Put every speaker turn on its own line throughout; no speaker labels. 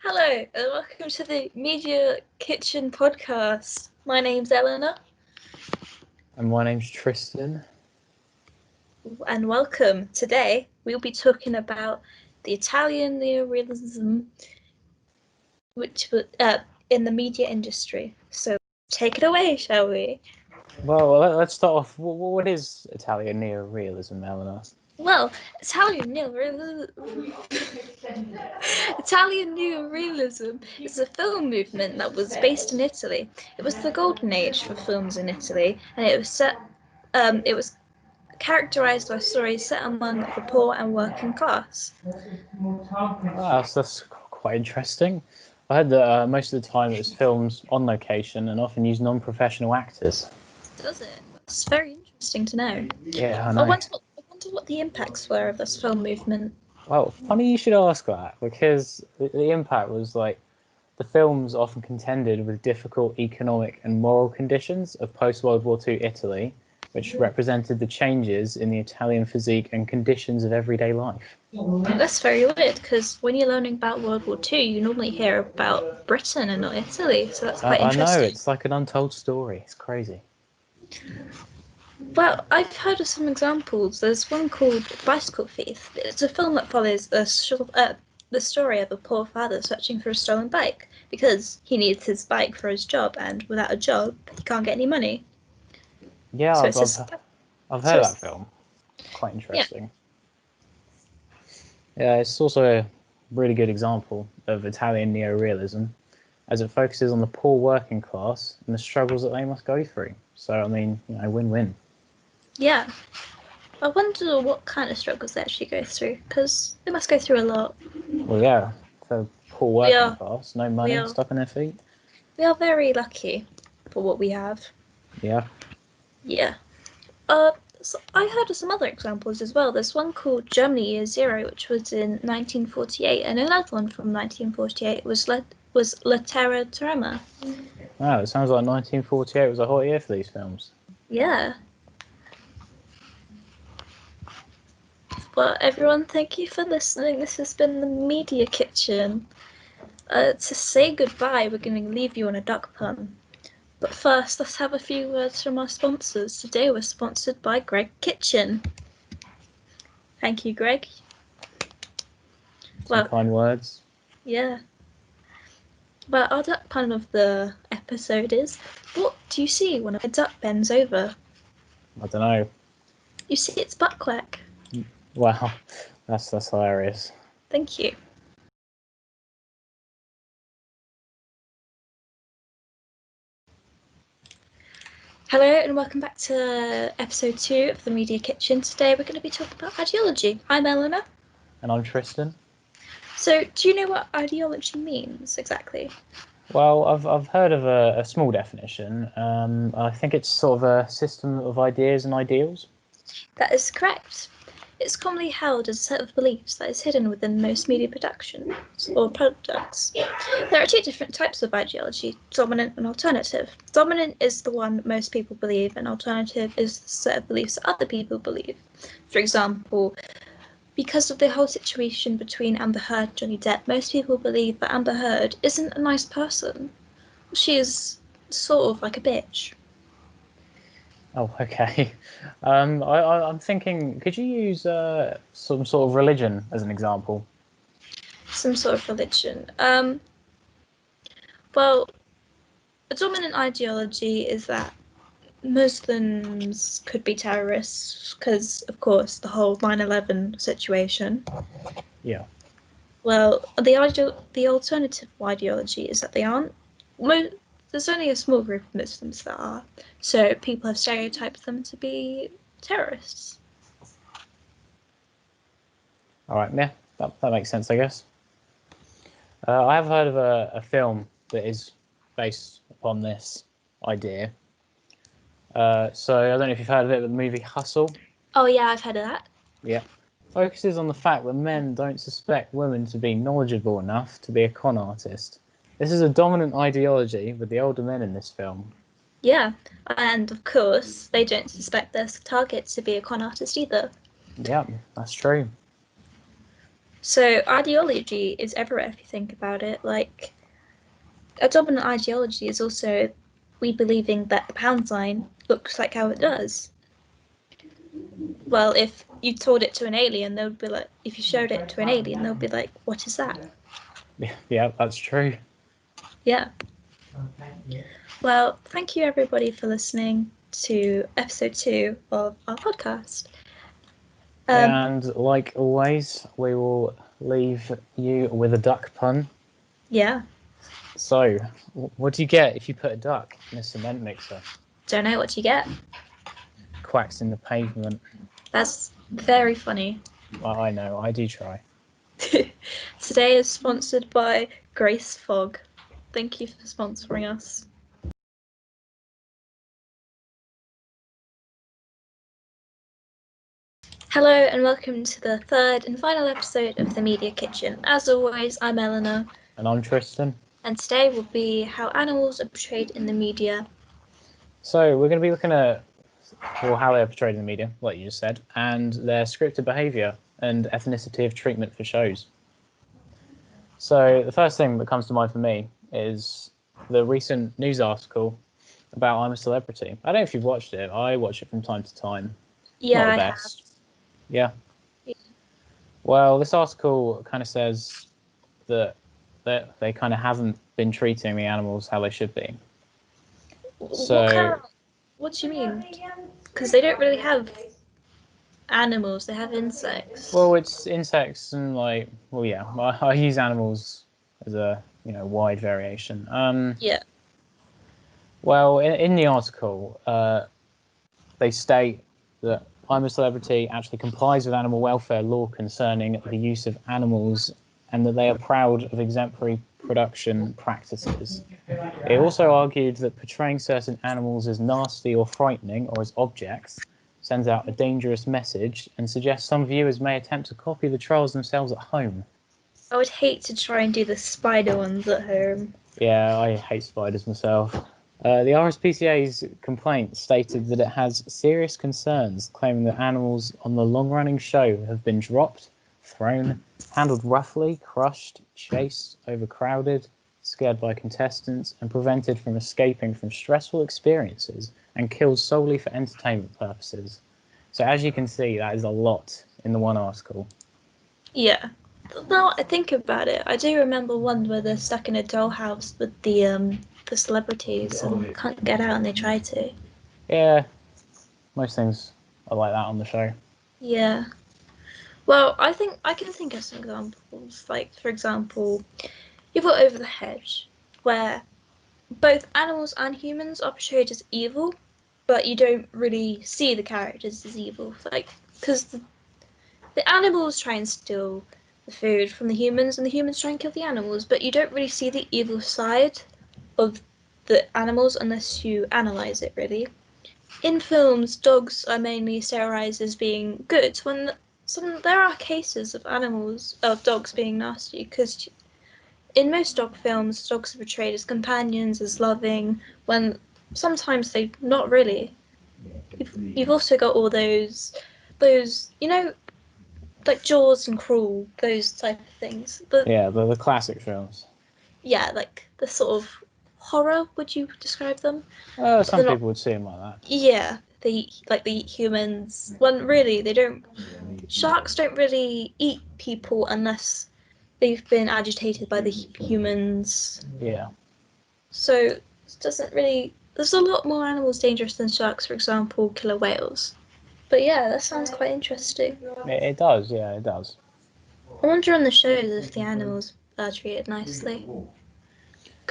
Hello, and welcome to the Media Kitchen podcast. My name's Ellena.
And my name's Tristian.
And welcome. Today, we'll be talking about the Italian neorealism which in the media industry. So, take it away, shall we?
Well, let's start off. What is Italian neorealism, Eleanor?
Well, Italian neorealism is a film movement that was based in Italy. It was the golden age for films in Italy, and it was set. It was characterized by stories set among the poor and working class.
Wow, that's quite interesting. I heard that most of the time it was films on location and often used non-professional actors.
Does it? That's very interesting to know.
Yeah, I
I
know.
wonder what the impacts were of this film movement.
Well, funny you should ask that, because the impact was like the films often contended with difficult economic and moral conditions of post-World War II Italy, which represented the changes in the Italian physique and conditions of everyday life.
That's very weird because when you're learning about World War II, you normally hear about Britain and not Italy, so that's quite
I know,
interesting.
it's like an untold story. It's crazy.
Well, I've heard of some examples. There's one called Bicycle Thief. It's a film that follows the story of a poor father searching for a stolen bike because he needs his bike for his job, and without a job, he can't get any money.
Yeah,
So
I've,
it's
I've,
just
I've
so
heard of
it's,
that film. Quite
yeah.
interesting. Yeah, it's also a really good example of Italian neorealism, as it focuses on the poor working class and the struggles that they must go through. So, I mean, win-win.
Yeah. I wonder what kind of struggles they actually go through, because they must go through a lot.
Well, yeah, for poor
We
working
are
class, no
we
money,
are
stuck on their feet.
we are very lucky for what we have.
Yeah.
Yeah. So I heard of some other examples as well. There's one called Germany Year Zero, which was in 1948, and another one from 1948 was La Terra Trema.
Wow, it sounds like 1948 was a hot year for these films.
Yeah. Well, everyone, thank you for listening. This has been the Media Kitchen. To say goodbye, we're going to leave you on a duck pun. But first, let's have a few words from our sponsors. Today we're sponsored by Kitchin. Thank you, Greg.
Some kind words.
Yeah. Well, our duck pun of the episode is, what do you see when a duck bends over?
I don't know.
You see its butt quack.
Wow, that's hilarious.
Thank you. Hello and welcome back to episode 2 of the Media Kitchen. Today we're going to be talking about ideology. I'm Eleanor.
And I'm Tristan.
So, do you know what ideology means exactly?
Well, I've heard of a small definition. I think it's sort of a system of ideas and ideals.
That is correct. It's commonly held as a set of beliefs that is hidden within most media productions or products. There are two different types of ideology, dominant and alternative. Dominant is the one most people believe, and alternative is the set of beliefs that other people believe. For example, because of the whole situation between Amber Heard and Johnny Depp, most people believe that Amber Heard isn't a nice person. She is sort of like a bitch.
Oh, okay. I'm thinking, could you use some sort of religion as an example?
Some sort of religion. Well, a dominant ideology is that Muslims could be terrorists because, of course, the whole 9/11 situation.
Yeah.
Well, the alternative ideology is that they aren't. There's only a small group of Muslims that are, so people have stereotyped them to be terrorists.
All right. Yeah, that makes sense, I guess. I have heard of a film that is based upon this idea. So I don't know if you've heard of it, but the movie Hustle.
Oh yeah, I've heard of that.
Yeah. Focuses on the fact that men don't suspect women to be knowledgeable enough to be a con artist. This is a dominant ideology with the older men in this film.
Yeah, and of course, they don't suspect their target to be a con artist either.
Yeah, that's true.
So ideology is everywhere if you think about it. Like, a dominant ideology is also we believing that the pound sign looks like how it does. Well, if you told it to an alien, they would be like, if you showed it to an alien, they'll be like, what is that?
Yeah, that's true.
Yeah. Well, thank you everybody for listening to episode 2 of our podcast.
And like always, we will leave you with a duck pun.
Yeah.
So, what do you get if you put a duck in a cement mixer?
Don't know what you get.
Quacks in the pavement.
That's very funny.
Well, I know, I do try.
Today is sponsored by Grace Fogg. Thank you for sponsoring us. Hello and welcome to the third and final episode of the Media Kitchen. As always, I'm Ellena.
And I'm Tristan.
And today will be how animals are portrayed in the media.
So we're going to be looking at how they're portrayed in the media, like you just said, and their scripted behaviour and ethnicity of treatment for shows. So the first thing that comes to mind for me is the recent news article about I'm a Celebrity. I don't know if you've watched it. I watch it from time to time.
Yeah,
Not the best. Yeah. Well, this article kind of says that they kind of haven't been treating the animals how they should be. So,
what do you mean? Because they don't really have animals, they have insects.
well, it's insects and like, well, yeah, I use animals as a wide variation.
Yeah.
Well, in the article, they state that I'm a Celebrity actually complies with animal welfare law concerning the use of animals and that they are proud of exemplary production practices. It also argued that portraying certain animals as nasty or frightening or as objects sends out a dangerous message and suggests some viewers may attempt to copy the trials themselves at home.
I would hate to try and do the spider ones at home.
Yeah, I hate spiders myself. The RSPCA's complaint stated that it has serious concerns, claiming that animals on the long-running show have been dropped, thrown, handled roughly, crushed, chased, overcrowded, scared by contestants, and prevented from escaping from stressful experiences and killed solely for entertainment purposes. So as you can see, that is a lot in the one article.
Yeah. Now I think about it, I do remember one where they're stuck in a dollhouse with the celebrities and can't get out and they try to.
Yeah, most things are like that on the show.
Yeah. Well, I think I can think of some examples. Like, for example, you've got Over the Hedge, where both animals and humans are portrayed as evil, but you don't really see the characters as evil. Like, because the animals try and steal the food from the humans, and the humans try and kill the animals, but you don't really see the evil side of the animals unless you analyze it, really. In films, dogs are mainly sterilized as being good, when there are cases of dogs being nasty, because in most dog films, dogs are portrayed as companions, as loving, when sometimes they not really. You've also got all those like Jaws and Cruel, those type of things.
The classic films.
Yeah, like the sort of horror. Would you describe them?
Some people would see them like that.
Yeah, they like the humans. When really they don't. Sharks don't really eat people unless they've been agitated by the humans.
Yeah.
So it doesn't really. There's a lot more animals dangerous than sharks, for example, killer whales. But yeah, that sounds quite interesting.
It does, yeah, it does.
I wonder on the shows if the animals are treated nicely.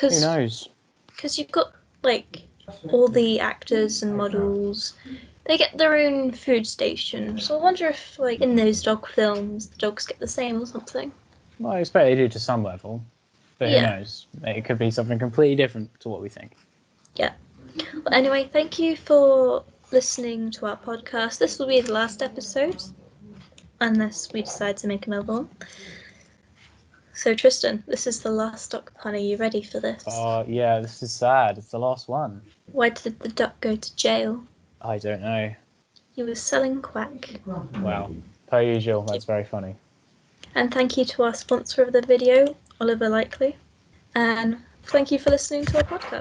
Who knows?
Because you've got, like, all the actors and models, they get their own food station. So I wonder if, like, in those dog films, the dogs get the same or something.
Well, I expect they do to some level. But who knows? It could be something completely different to what we think.
Yeah. Well, anyway, thank you for listening to our podcast. This will be the last episode, unless we decide to make another one. So, Tristan, this is the last duck pun. Are you ready for this?
Yeah, this is sad. It's the last one.
Why did the duck go to jail?
I don't know.
He was selling quack.
Wow. Per usual, that's very funny.
And thank you to our sponsor of the video, Oliver Likely. And thank you for listening to our podcast.